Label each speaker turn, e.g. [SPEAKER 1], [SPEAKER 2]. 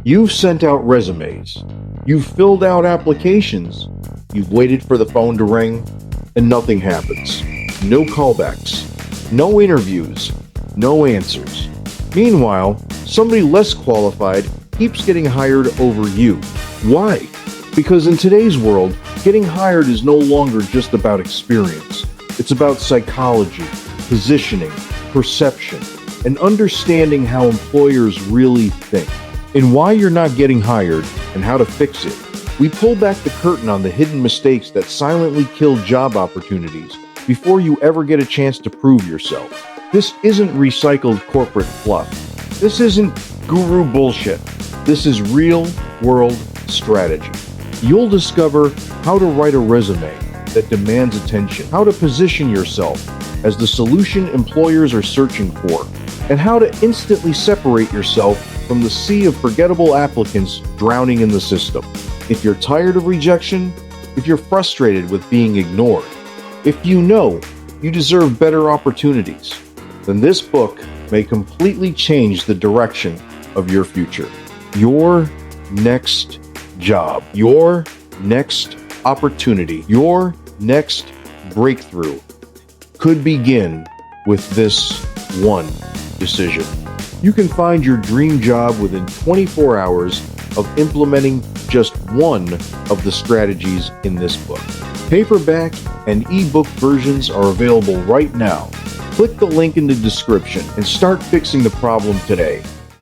[SPEAKER 1] You've sent out resumes. You've filled out applications. You've waited for the phone to ring, and nothing happens. No callbacks. No interviews. No answers. Meanwhile, somebody less qualified keeps getting hired over you. Why? Because in today's world, getting hired is no longer just about experience. It's about psychology, positioning, perception, and understanding how employers really think. And why you're not getting hired and how to fix it. We pull back the curtain on the hidden mistakes that silently kill job opportunities before you ever get a chance to prove yourself. This isn't recycled corporate fluff. This isn't guru bullshit. This is real-world strategy. You'll discover how to write a resume that demands attention, how to position yourself as the solution employers are searching for, and how to instantly separate yourself from the sea of forgettable applicants drowning in the system. If you're tired of rejection, if you're frustrated with being ignored, if you know you deserve better opportunities, then this book may completely change the direction of your future. Your next job, your next opportunity, your next breakthrough could begin with this one decision. You can find your dream job within 24 hours of implementing just one of the strategies in this book. Paperback and ebook versions are available right now. Click the link in the description and start fixing the problem today.